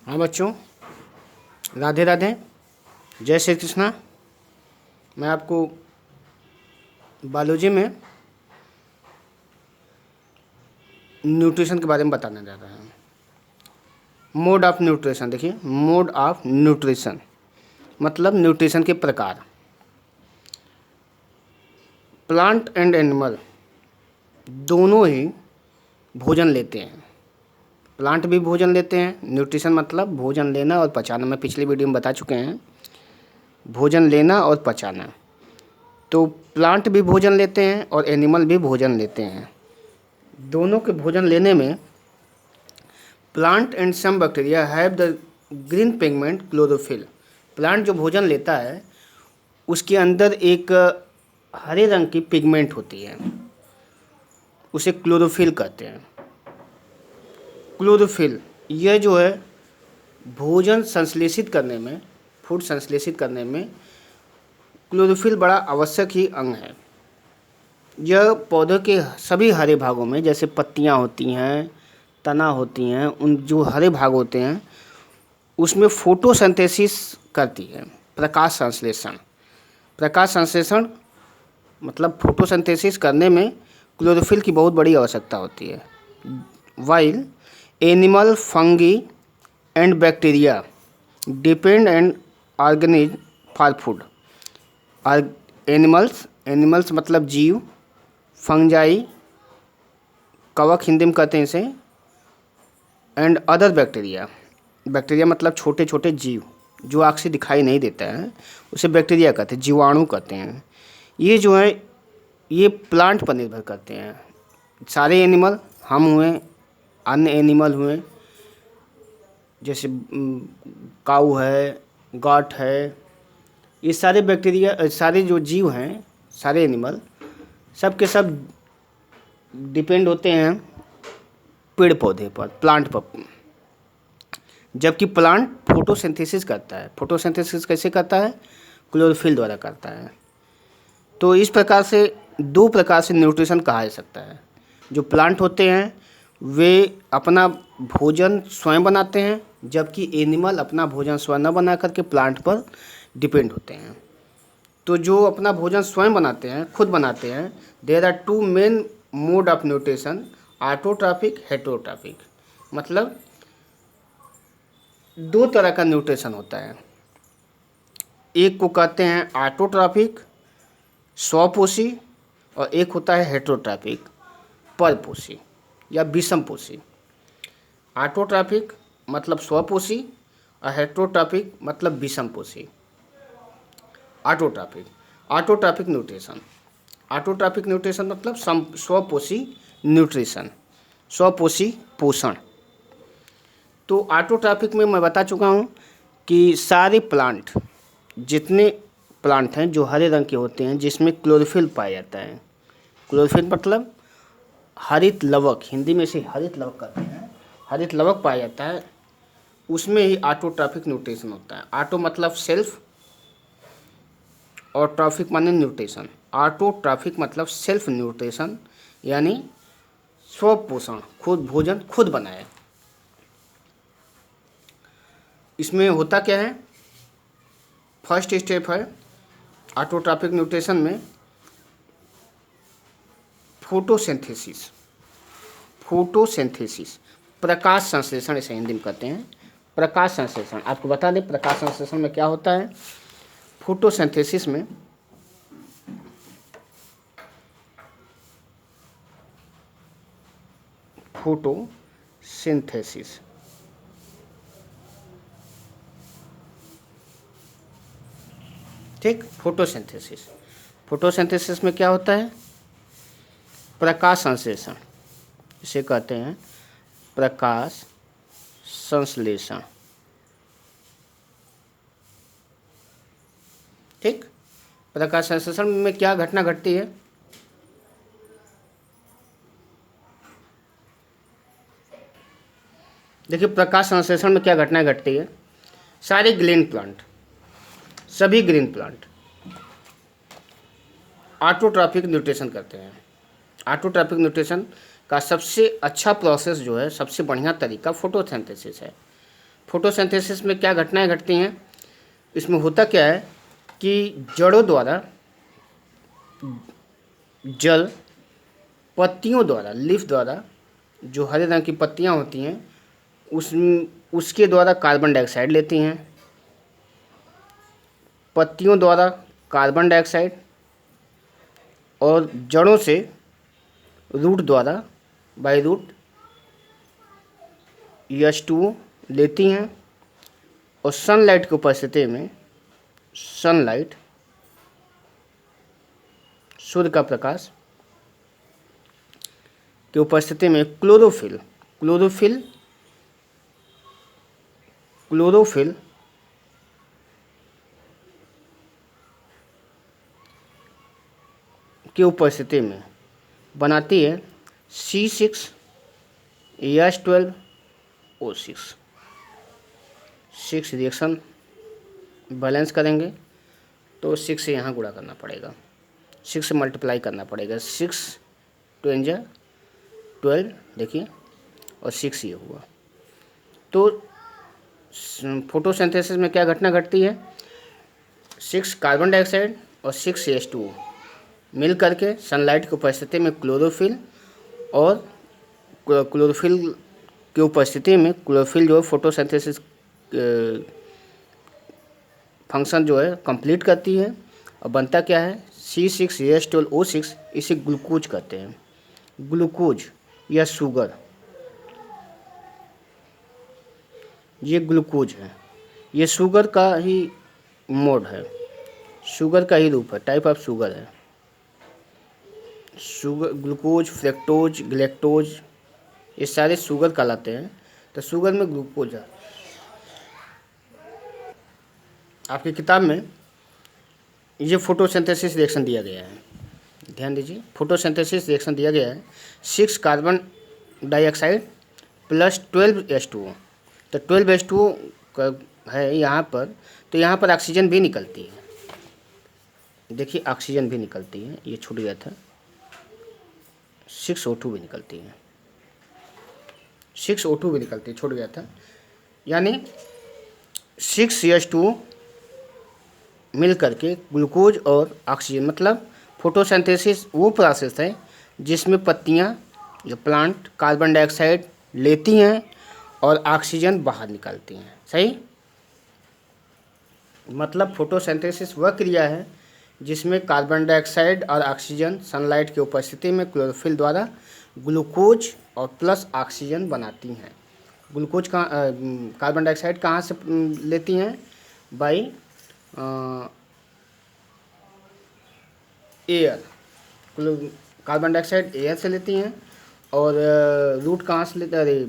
हाँ बच्चों, राधे राधे, जय श्री कृष्णा। मैं आपको बायोलॉजी में न्यूट्रिशन के बारे में बताने जा रहा हूँ। मोड ऑफ न्यूट्रिशन, देखिए, मोड ऑफ न्यूट्रिशन मतलब न्यूट्रिशन के प्रकार। प्लांट एंड एनिमल दोनों ही भोजन लेते हैं। प्लांट भी भोजन लेते हैं। न्यूट्रिशन मतलब भोजन लेना और पचाना। मैं पिछली वीडियो में बता चुके हैं, भोजन लेना और पचाना। तो प्लांट भी भोजन लेते हैं और एनिमल भी भोजन लेते हैं। दोनों के भोजन लेने में plant and some bacteria have the green pigment chlorophyll. Plant जो भोजन लेता है उसके अंदर एक हरे रंग की पिगमेंट होती है, उसे क्लोरोफिल कहते हैं। क्लोरोफिल यह जो है भोजन संश्लेषित करने में, फूड संश्लेषित करने में क्लोरोफिल बड़ा आवश्यक ही अंग है। यह पौधे के सभी हरे भागों में, जैसे पत्तियां होती हैं, तना होती हैं, उन जो हरे भाग होते हैं उसमें फोटोसिंथेसिस करती है, प्रकाश संश्लेषण। प्रकाश संश्लेषण मतलब फोटोसिंथेसिस करने में क्लोरोफिल की बहुत बड़ी आवश्यकता होती है। While animal, fungi and bacteria depend and organisms for food. Animals मतलब जीव, फंजाई, कवक हिंदी में कहते हैं इसे, एंड अदर बैक्टीरिया। बैक्टीरिया मतलब छोटे छोटे जीव जो आँख से दिखाई नहीं देता है, उसे बैक्टीरिया कहते हैं, जीवाणु कहते हैं। ये जो है ये प्लांट पर निर्भर करते हैं। सारे एनिमल, हम हुए, अन्य एनिमल हुए, जैसे काऊ है, गॉट है, ये सारे बैक्टीरिया, सारे जो जीव हैं, सारे एनिमल सब के सब डिपेंड होते हैं पेड़ पौधे पर, प्लांट पर। जबकि प्लांट फोटोसिंथेसिस करता है। फोटोसिंथेसिस कैसे करता है? क्लोरोफिल द्वारा करता है। तो इस प्रकार से दो प्रकार से न्यूट्रिशन कहा जा सकता है। जो प्लांट होते हैं वे अपना भोजन स्वयं बनाते हैं, जबकि एनिमल अपना भोजन स्वयं न बना करके प्लांट पर डिपेंड होते हैं। तो जो अपना भोजन स्वयं बनाते हैं, खुद बनाते हैं, there are two main mode of nutrition, autotrophic, heterotrophic. मतलब दो तरह का न्यूट्रिशन होता है। एक को कहते हैं ऑटोट्रॉफिक, स्वपोषी, और एक होता है हेटेरोट्रॉफिक, परपोषी या विषमपोषी। ऑटोट्रॉफिक मतलब स्वपोषी और हेटेरोट्रॉफिक मतलब विषमपोषी। Autotrophic nutrition. ऑटोट्रॉफिक न्यूट्रिशन मतलब स्वपोषी न्यूट्रिशन, स्वपोषी पोषण। तो ऑटोट्रॉफिक में मैं बता चुका हूँ कि सारे प्लांट, जितने प्लांट हैं जो हरे रंग के होते हैं, जिसमें क्लोरोफिल पाया जाता है। क्लोरोफिल मतलब हरित लवक, हिंदी में इसे हरित लवक कहते हैं, हरित लवक पाया जाता है, उसमें ही ऑटोट्रॉफिक न्यूट्रिशन होता है। ऑटो मतलब सेल्फ और ट्रॉफिक माने न्यूट्रिशन। ऑटोट्रॉफिक मतलब सेल्फ न्यूट्रिशन, यानी स्वपोषण, खुद भोजन खुद बनाए। इसमें होता क्या है? फर्स्ट स्टेप है ऑटोट्रॉफिक न्यूट्रिशन में फोटोसिंथेसिस। फोटोसिंथेसिस प्रकाश संश्लेषण, इसे हिंदी में कहते हैं प्रकाश संश्लेषण। आपको बता दें प्रकाश संश्लेषण में क्या होता है। फोटोसिंथेसिस में फोटोसिंथेसिस ठीक, फोटोसिंथेसिस में क्या होता है? प्रकाश संश्लेषण, इसे कहते हैं प्रकाश संश्लेषण। ठीक, प्रकाश संश्लेषण में क्या घटना घटती है? देखिए, प्रकाश संश्लेषण में क्या घटना घटती है? सारे ग्रीन प्लांट, सभी ग्रीन प्लांट ऑटोट्रॉफिक न्यूट्रिशन करते हैं। ऑटोट्रॉफिक न्यूट्रिशन का सबसे अच्छा प्रोसेस जो है, सबसे बढ़िया तरीका फोटोसिंथेसिस है। फोटोसिंथेसिस में क्या घटनाएं घटती हैं, इसमें होता क्या है कि जड़ों द्वारा जल पत्तियों द्वारा, लीफ द्वारा, जो हरे रंग की पत्तियां होती हैं उसके द्वारा कार्बन डाइऑक्साइड लेती हैं, पत्तियों द्वारा कार्बन डाइऑक्साइड, और जड़ों से रूट द्वारा बाय रूट H2O लेती हैं, और सनलाइट की उपस्थिति में, सनलाइट सूर्य का प्रकाश की उपस्थिति में क्लोरोफिल की उपस्थिति में बनाती है C6H12O6। 6 रिएक्शन बैलेंस करेंगे तो 6 से यहाँ गुणा करना पड़ेगा, 6 से मल्टीप्लाई करना पड़ेगा, 6 2 जा 12, देखिए, और 6 ये हुआ। तो फोटोसिंथेसिस में क्या घटना घटती है, 6 कार्बन डाइऑक्साइड और 6 H2O मिल करके सनलाइट की उपस्थिति में क्लोरोफिल, और क्लोरोफिल की उपस्थिति में क्लोरोफिल जो है फोटोसिंथेसिस फंक्शन जो है कंप्लीट करती है, और बनता क्या है C6H12O6। इसे ग्लूकोज कहते हैं, ग्लूकोज या शुगर, ये ग्लूकोज है, ये शुगर का ही मोड है, शुगर का ही रूप है, टाइप ऑफ शुगर है। शुगर, ग्लूकोज, फ्रक्टोज, गैलेक्टोज, ये सारे शुगर कहलाते हैं। तो शुगर में ग्लूकोज है। आपकी किताब में ये फोटोसिंथेसिस रिएक्शन दिया गया है, ध्यान दीजिए, फोटोसिंथेसिस रिएक्शन दिया गया है 6 कार्बन डाइऑक्साइड प्लस 12 H2O। तो 12 H2O का है यहाँ पर, तो यहाँ पर ऑक्सीजन भी निकलती है, देखिए ऑक्सीजन भी निकलती है, ये छूट गया था, 6O2 भी निकलती है, 6O2 भी निकलती है, छूट गया था। यानी 6H2O मिल करके ग्लूकोज और ऑक्सीजन, मतलब फोटोसिंथेसिस वो प्रोसेस है जिसमें पत्तियाँ जो प्लांट कार्बन डाइऑक्साइड लेती हैं और ऑक्सीजन बाहर निकालती हैं, सही। मतलब फोटोसिंथेसिस वह क्रिया है जिसमें कार्बन डाइऑक्साइड और ऑक्सीजन सनलाइट की उपस्थिति में क्लोरोफिल द्वारा ग्लूकोज और प्लस ऑक्सीजन बनाती हैं। ग्लूकोज का कार्बन डाइऑक्साइड कहाँ से लेती हैं, by air, carbon dioxide air से लेती हैं, और रूट कहाँ से लेते, अरे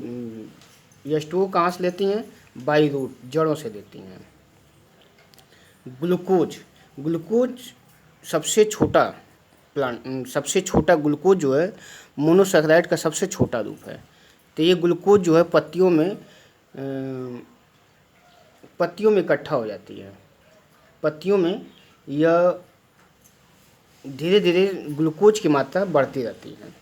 H2O कहाँ से लेती हैं, बाई रूट, जड़ों से लेती हैं। ग्लूकोज सबसे छोटा सबसे छोटा ग्लूकोज जो है मोनोसैकेराइड का सबसे छोटा रूप है। तो ये ग्लूकोज जो है पत्तियों में इकट्ठा हो जाती है, पत्तियों में यह धीरे धीरे ग्लूकोज की मात्रा बढ़ती रहती है,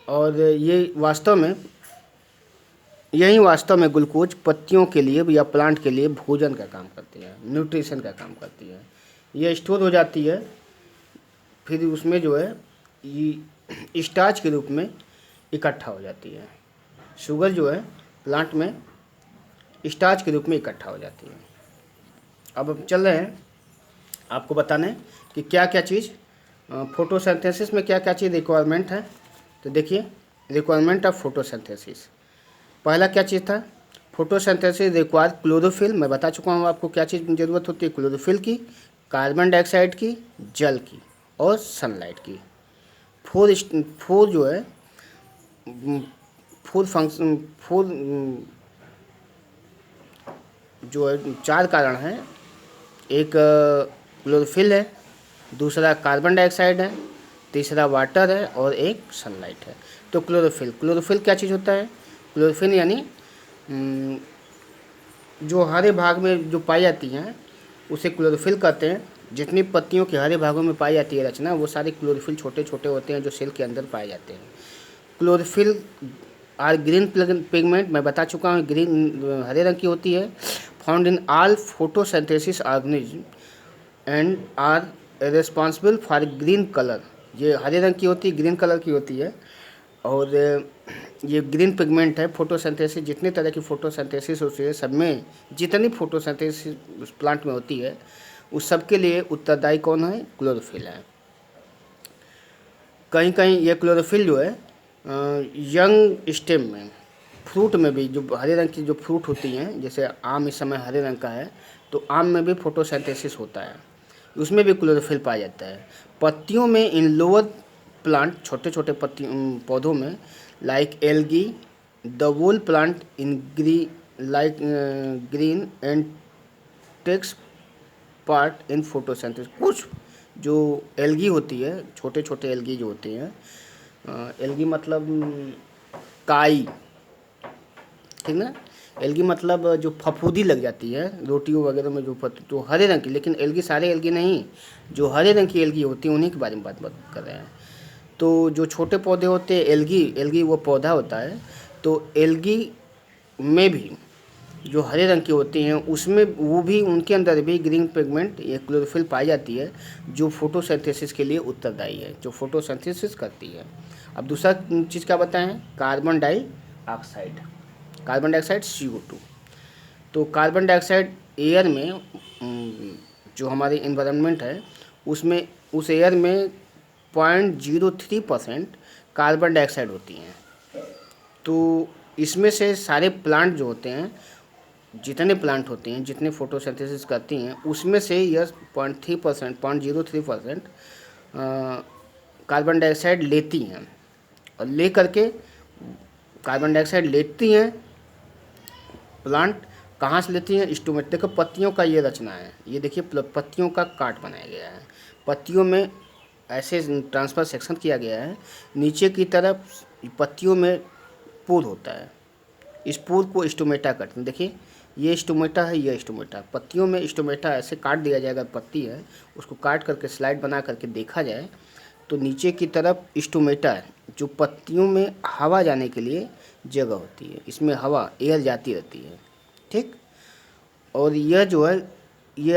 और यही वास्तव में ग्लूकोज पत्तियों के लिए या प्लांट के लिए भोजन का काम करती है, न्यूट्रिशन का काम करती है। यह स्टोर हो जाती है, फिर उसमें जो है ये स्टार्च के रूप में इकट्ठा हो जाती है। शुगर जो है प्लांट में स्टार्च के रूप में इकट्ठा हो जाती है। अब चल रहे हैं आपको बताने कि क्या क्या चीज़ फोटोसिंथेसिस में क्या क्या चीज़ रिक्वायरमेंट है। तो देखिए, रिक्वायरमेंट ऑफ फोटोसिंथेसिस, पहला क्या चीज़ था, फोटोसिंथेसिस रिक्वायर क्लोरोफिल। मैं बता चुका हूँ आपको क्या चीज़ ज़रूरत होती है, क्लोरोफिल की, कार्बन डाइऑक्साइड की, जल की, और सनलाइट की। फोर जो है फोर जो है 4 कारण हैं। एक क्लोरोफिल है, दूसरा कार्बन डाइऑक्साइड है, तीसरा वाटर है, और एक सनलाइट है। तो क्लोरोफिल क्या चीज़ होता है, क्लोरोफिल यानी जो हरे भाग में जो पाई जाती हैं उसे क्लोरोफिल कहते हैं। जितनी पत्तियों के हरे भागों में पाई जाती है रचना, वो सारे क्लोरोफिल छोटे छोटे होते हैं जो सेल के अंदर पाए जाते हैं। क्लोरोफिल आर ग्रीन पिगमेंट, मैं बता चुका हूँ, ग्रीन हरे रंग की होती है, found in all photosynthesis organism and are responsible for green colour. ये हरे रंग की होती है, ग्रीन कलर की होती है। और ये ग्रीन पिगमेंट है, फोटोसिंथेसिस, जितने तरह की फोटोसिंथेसिस होती है सब में, जितनी फोटोसिंथेसिस प्लांट में होती है उस सब के लिए उत्तरदायी कौन है? क्लोरोफिल है। कहीं कहीं ये क्लोरोफिल जो है यंग स्टेम में, फ्रूट में भी, जो हरे रंग की जो फ्रूट होती हैं, जैसे आम इस समय हरे रंग का है, तो आम में भी फोटोसिंथेसिस होता है, उसमें भी क्लोरोफिल पाया जाता है। पत्तियों में, इन लोअर प्लांट, छोटे छोटे पत्ती पौधों में, like algae, the whole plant in green and takes part in photosynthesis. कुछ जो एल्गी होती है, छोटे छोटे एल्गी जो होते हैं, एल्गी मतलब काई, ठीक ना, एल्गी मतलब जो फफूंदी लग जाती है रोटियों वगैरह में, जो हरे रंग की, लेकिन एल्गी सारे एल्गी नहीं, जो हरे रंग की एल्गी होती है उन्हीं के बारे में बात कर रहे हैं। तो जो छोटे पौधे होते हैं, एल्गी वो पौधा होता है, तो एल्गी में भी जो हरे रंग की होती हैं उसमें वो भी, उनके अंदर भी ग्रीन पिगमेंट, ये क्लोरोफिल पाई जाती है, जो फोटोसिंथेसिस के लिए उत्तरदायी है, जो फोटोसिंथेसिस करती है। अब दूसरा चीज़ क्या बताएं? Carbon dioxide, carbon dioxide CO2। तो कार्बन डाइऑक्साइड एयर में, जो हमारे इन्वायरमेंट है उसमें, उस एयर में 0.03% कार्बन डाइऑक्साइड होती हैं। तो इसमें से सारे प्लांट जो होते हैं, जितने प्लांट होते हैं, जितने फोटोसिंथेसिस करती हैं, उसमें से यह 0.03% कार्बन डाइऑक्साइड लेती हैं। और ले करके कार्बन डाइऑक्साइड लेती हैं प्लांट, कहाँ से लेती हैं? स्टोमेटा। देखो पत्तियों का ये रचना है, ये देखिए पत्तियों का काट बनाया गया है, पत्तियों में ऐसे ट्रांसफर सेक्शन किया गया है, नीचे की तरफ पत्तियों में पोर होता है, इस पोर को स्टोमेटा कहते हैं। देखिए ये स्टोमेटा है, ये स्टोमेटा, पत्तियों में स्टोमेटा ऐसे काट दिया जाएगा, पत्ती है उसको काट करके स्लाइड बना करके देखा जाए तो नीचे की तरफ स्टोमेटा है, जो पत्तियों में हवा जाने के लिए जगह होती है, इसमें हवा, एयर जाती रहती है, ठीक। और यह जो है, ये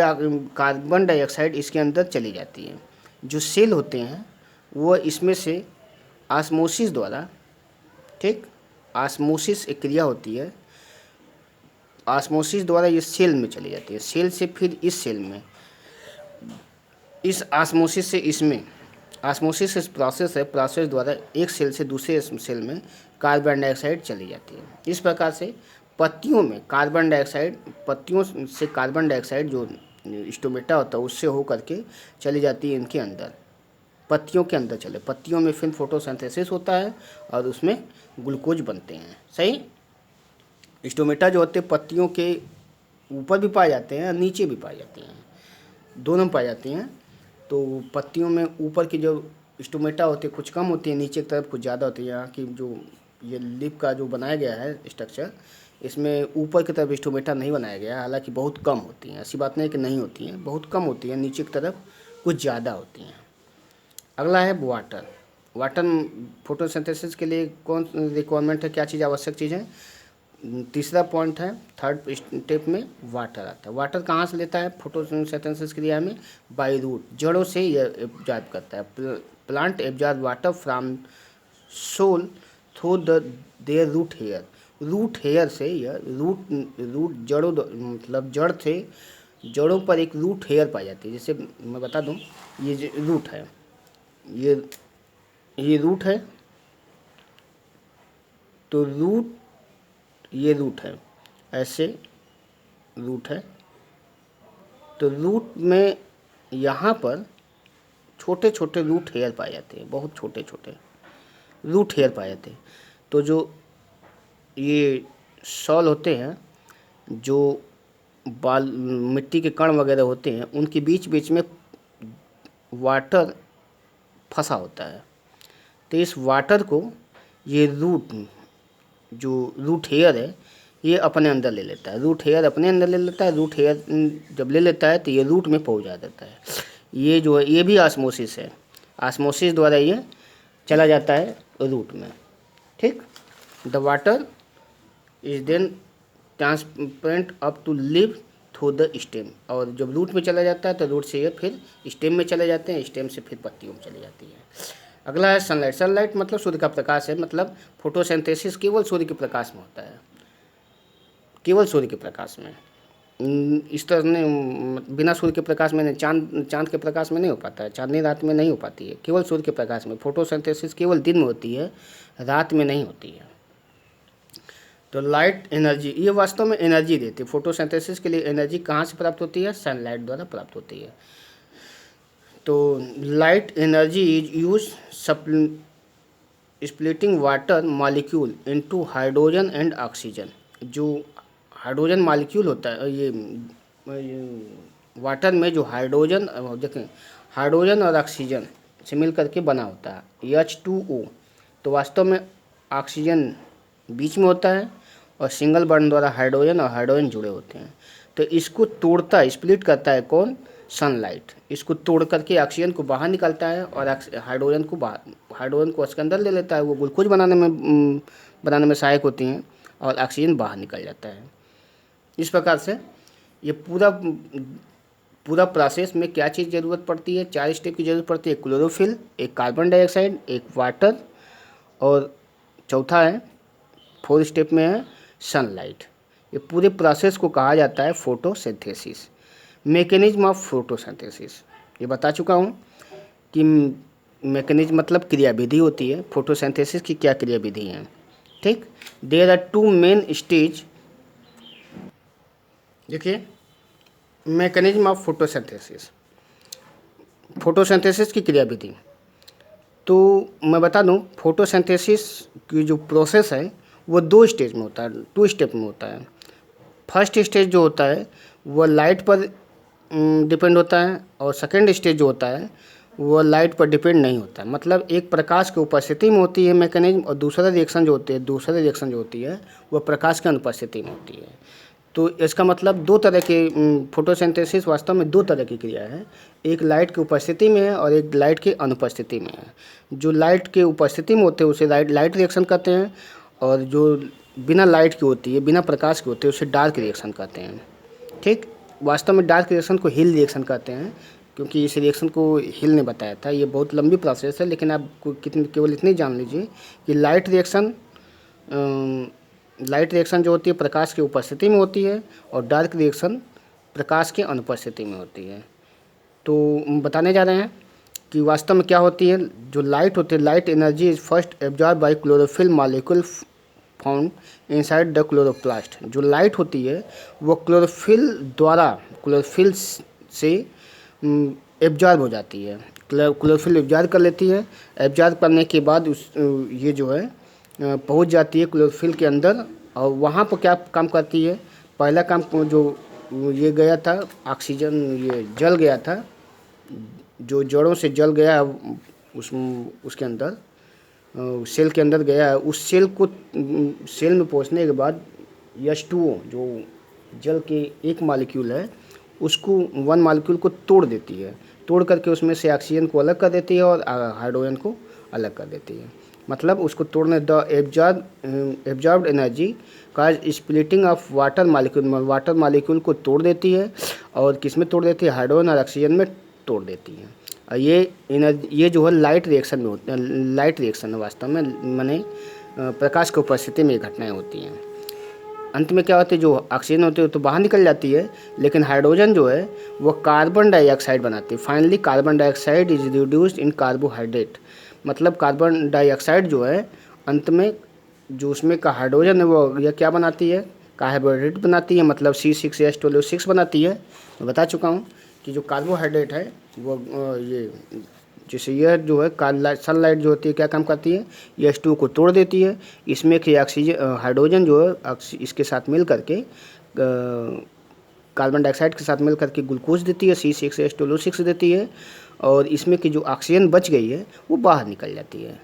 कार्बन डाइऑक्साइड इसके अंदर चली जाती है। जो सेल होते हैं वो इसमें से ऑस्मोसिस द्वारा, ठीक, ऑस्मोसिस एक क्रिया होती है, ऑस्मोसिस द्वारा ये सेल में चली जाती है, सेल से फिर इस सेल में, इस ऑस्मोसिस से इसमें, ऑस्मोसिस इस प्रोसेस है, प्रोसेस द्वारा एक सेल से दूसरे सेल में कार्बन डाइऑक्साइड चली जाती है। इस प्रकार से पत्तियों में कार्बन डाइऑक्साइड, पत्तियों से कार्बन डाइऑक्साइड जो स्टोमेटा होता है उससे हो करके चली जाती है इनके अंदर, पत्तियों के अंदर चले, पत्तियों में फिर फोटोसिंथेसिस होता है और उसमें ग्लूकोज बनते हैं। सही, स्टोमेटा जो होते हैं पत्तियों के ऊपर भी पाए जाते हैं और नीचे भी पाए जाते हैं, दोनों पाए जाते हैं। तो पत्तियों में ऊपर की जो स्टोमेटा होती है कुछ कम होती है, नीचे की तरफ कुछ ज़्यादा होती है। यहाँ की जो ये लिप का जो बनाया गया है स्ट्रक्चर, इसमें ऊपर की तरफ स्टोमेटा नहीं बनाया गया है, हालांकि बहुत कम होती हैं, ऐसी बात नहीं कि नहीं होती हैं, बहुत कम होती हैं, नीचे की तरफ कुछ ज़्यादा होती हैं। अगला है वाटर। वाटर फोटोसिंथेसिस के लिए कौन रिक्वायरमेंट है, क्या चीज़ आवश्यक चीज़ है? तीसरा पॉइंट है, थर्ड स्टेप में वाटर आता है। वाटर कहाँ से लेता है फोटोसिंथेसिस क्रिया में? बाय रूट, जड़ों से यह एब्जॉर्ब करता है। Plant absorb water from soil through their root hair, root hair से यह रूट जड़ों, मतलब जड़ से, जड़ों पर एक रूट हेयर पाई जाती है। जैसे मैं बता दूं, ये रूट है, ये रूट है, तो रूट, ये रूट है, ऐसे रूट है, तो रूट में यहाँ पर छोटे छोटे रूट हेयर पाए जाते हैं, बहुत छोटे छोटे रूट हेयर पाए जाते हैं। तो जो ये सॉल होते हैं, जो बाल, मिट्टी के कण वगैरह होते हैं, उनके बीच बीच में वाटर फंसा होता है। तो इस वाटर को ये रूट, जो रूट हेयर है, ये अपने अंदर ले लेता है, रूट हेयर अपने अंदर ले लेता है। रूट हेयर जब ले लेता है तो ये रूट में पहुंचा देता है। ये जो है ये भी ऑस्मोसिस है, ऑस्मोसिस द्वारा ये चला जाता है रूट में, ठीक। The water is then transparent up to live through the stem, और जब रूट में चला जाता है तो रूट से ये फिर स्टेम में चले जाते हैं, स्टेम से फिर पत्तियों में चली जाती है। अगला है सनलाइट। सनलाइट मतलब सूर्य का प्रकाश है, मतलब फोटोसिंथेसिस केवल सूर्य के प्रकाश में होता है, केवल सूर्य के प्रकाश में। इस तरह ने बिना सूर्य के प्रकाश में चांद के प्रकाश में नहीं हो पाता है, चांदनी रात में नहीं हो पाती है, केवल सूर्य के प्रकाश में। फोटोसिंथेसिस केवल दिन में होती है, रात में नहीं होती है। तो लाइट एनर्जी, ये वास्तव में एनर्जी देती है। फोटोसिंथेसिस के लिए एनर्जी कहाँ से प्राप्त होती है? सनलाइट द्वारा प्राप्त होती है। तो light energy is use splitting water molecule into hydrogen and oxygen. जो हाइड्रोजन मॉलिक्यूल होता है, ये वाटर में जो हाइड्रोजन, देखें हाइड्रोजन और ऑक्सीजन से मिल करके बना होता है H2O। तो वास्तव में ऑक्सीजन बीच में होता है और सिंगल बॉन्ड द्वारा हाइड्रोजन और हाइड्रोजन जुड़े होते हैं। तो इसको तोड़ता है, स्प्लिट करता है कौन? सनलाइट। इसको तोड़ करके ऑक्सीजन को बाहर निकालता है और हाइड्रोजन को उसके अंदर ले लेता है। वो ग्लूकोज बनाने में सहायक होती हैं और ऑक्सीजन बाहर निकल जाता है। इस प्रकार से ये पूरा प्रोसेस में क्या चीज़ ज़रूरत पड़ती है? 4 स्टेप की ज़रूरत पड़ती है। क्लोरोफिल, एक कार्बन डाइऑक्साइड, एक वाटर, और चौथा है 4 स्टेप में है सनलाइट। ये पूरे प्रोसेस को कहा जाता है फोटोसिंथेसिस। मैकेनिज्म ऑफ फोटोसिंथेसिस ये बता चुका हूँ कि मैकेनिज्म मतलब क्रियाविधि होती है। फोटोसिंथेसिस की क्या क्रियाविधि है, ठीक। There are 2 main stage. देखिए मैकेनिज्म ऑफ फोटोसिंथेसिस, फोटोसिंथेसिस की क्रियाविधि। तो मैं बता दूं, फोटोसिंथेसिस की जो प्रोसेस है वो 2 स्टेज में होता है, 2 स्टेप में होता है। फर्स्ट स्टेज जो होता है वो लाइट पर डिपेंड होता है, और सेकेंड स्टेज जो होता है वो लाइट पर डिपेंड नहीं होता है। मतलब एक प्रकाश की उपस्थिति में होती है मैकेनिज्म, और दूसरा रिएक्शन जो होती है वो प्रकाश की अनुपस्थिति में होती है। तो इसका मतलब 2 तरह के फोटोसिंथेसिस वास्तव में 2 तरह की क्रिया है। एक लाइट की उपस्थिति में है और एक लाइट की अनुपस्थिति में है। जो लाइट के उपस्थिति में होते हैं उसे लाइट रिएक्शन कहते हैं, और जो बिना लाइट की होती है, बिना प्रकाश की होती है, उसे डार्क रिएक्शन कहते हैं, ठीक। वास्तव में डार्क रिएक्शन को हिल रिएक्शन कहते हैं, क्योंकि इस रिएक्शन को हिल ने बताया था। ये बहुत लंबी प्रोसेस है, लेकिन आप केवल इतनी जान लीजिए कि लाइट रिएक्शन जो होती है प्रकाश की उपस्थिति में होती है, और डार्क रिएक्शन प्रकाश की अनुपस्थिति में होती है। तो बताने जा रहे हैं कि वास्तव में क्या होती है। जो लाइट होती है, light energy is first absorb by chlorophyll molecule found inside the chloroplast. जो लाइट होती है वो क्लोरोफिल से एब्जॉर्ब हो जाती है। क्लोरोफिल एब्जॉर्ब कर लेती है। एब्जॉर्ब करने के बाद ये जो है पहुंच जाती है क्लोरोफिल के अंदर, और वहाँ पर क्या काम करती है? पहला काम जो ये गया था ऑक्सीजन, ये जल गया था, जो जड़ों से जल गया है उसके अंदर, सेल के अंदर गया है। उस सेल में पहुंचने के बाद H2O जो जल के एक मॉलिक्यूल है उसको 1 मॉलिक्यूल को तोड़ देती है। तोड़ करके उसमें से ऑक्सीजन को अलग कर देती है और हाइड्रोजन को अलग कर देती है। मतलब उसको तोड़ने the absorbed energy cause splitting of water molecule को तोड़ देती है, और किस में तोड़ देती है? हाइड्रोजन और ऑक्सीजन में तोड़ देती है। और ये जो है लाइट रिएक्शन में होता है। लाइट रिएक्शन वास्तव में माने प्रकाश की उपस्थिति में घटनाएं होती हैं। अंत में क्या होती है? जो ऑक्सीजन होती है तो बाहर निकल जाती है, लेकिन हाइड्रोजन जो है वो कार्बन डाइऑक्साइड बनाती है। Finally carbon dioxide is reduced in carbohydrate. मतलब कार्बन डाइऑक्साइड जो है अंत में जो उसमें का हाइड्रोजन है वो यह क्या बनाती है? कार्बोहाइड्रेट बनाती है, मतलब C6H12O6 बनाती है। मैं बता चुका हूँ कि जो कार्बोहाइड्रेट है वो ये जैसे यह जो है सनलाइट जो होती है क्या काम करती है? ये H2O को तोड़ देती है। इसमें कि ऑक्सीजन हाइड्रोजन जो है इसके साथ मिल करके कार्बन डाइऑक्साइड के साथ मिल करके ग्लूकोज देती है, C6H12O6 देती है, और इसमें की जो ऑक्सीजन बच गई है वो बाहर निकल जाती है।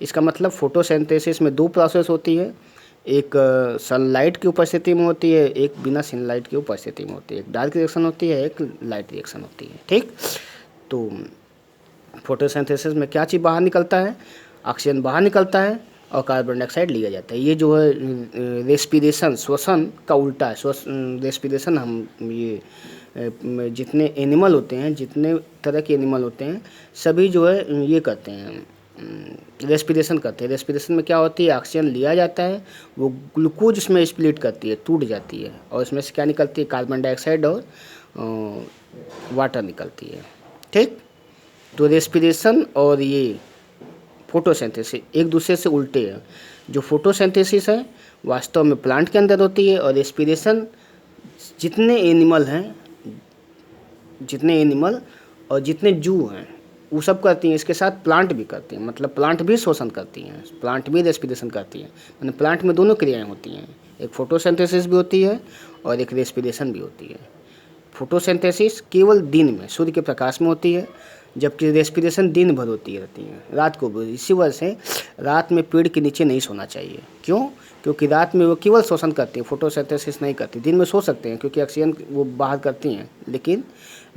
इसका मतलब फोटोसिंथेसिस में 2 प्रोसेस होती है। एक सनलाइट की उपस्थिति में होती है, एक बिना सनलाइट की उपस्थिति में होती है। एक डार्क रिएक्शन होती है, एक लाइट रिएक्शन होती है, ठीक। तो फोटोसिंथेसिस में क्या चीज़ बाहर निकलता है? ऑक्सीजन बाहर निकलता है, और कार्बन डाइऑक्साइड लिया जाता है। ये जो है रेस्पिरेशन, श्वसन का उल्टा है। रेस्पिरेशन हम ये जितने एनिमल होते हैं, जितने तरह के एनिमल होते हैं, सभी जो है ये करते हैं, रेस्पिरेशन करते हैं। रेस्पिरेशन में क्या होती है, ऑक्सीजन लिया जाता है, वो ग्लूकोज उसमें स्प्लिट करती है, टूट जाती है, और इसमें से क्या निकलती है, कार्बन डाइऑक्साइड और वाटर निकलती है। ठीक, तो रेस्पिरेशन और ये फोटोसिंथेसिस एक दूसरे से उल्टे हैं। जो फोटोसिंथेसिस है वास्तव में प्लांट के अंदर होती है, और रेस्पिरेशन जितने एनिमल और जितने जू हैं वो सब करती हैं। इसके साथ प्लांट भी करती हैं, मतलब प्लांट भी शोषण करती हैं, प्लांट भी रेस्पिरेशन करती हैं। मतलब प्लांट में दोनों क्रियाएं होती हैं, एक फोटोसिंथेसिस भी होती है और एक रेस्पिरेशन भी होती है। फोटोसिंथेसिस केवल दिन में सूर्य के प्रकाश में होती है, जबकि रेस्पिरेशन दिन भर होती रहती है, रात को भी। इसी वजह से रात में पेड़ के नीचे नहीं सोना चाहिए। क्यों? क्योंकि रात में वो केवल शोषण करती है, फोटोसिंथेसिस नहीं करती। दिन में सो सकते हैं क्योंकि ऑक्सीजन वो बाहर करती हैं, लेकिन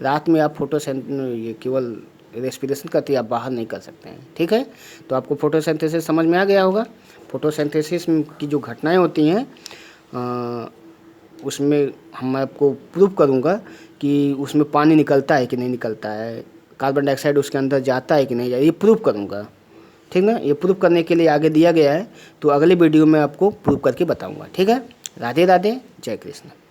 रात में आप ये केवल रेस्पिरेशन करती है, आप बाहर नहीं कर सकते हैं। ठीक है, तो आपको फोटोसिंथेसिस समझ में आ गया होगा। फोटोसिंथेसिस की जो घटनाएँ होती हैं उसमें हम आपको प्रूव करूँगा कि उसमें पानी निकलता है कि नहीं निकलता है, कार्बन डाइऑक्साइड उसके अंदर जाता है कि नहीं जाता, ये प्रूव करूँगा। ठीक ना, ये प्रूव करने के लिए आगे दिया गया है, तो अगले वीडियो में आपको प्रूव करके बताऊँगा। ठीक है, राधे राधे, जय कृष्ण।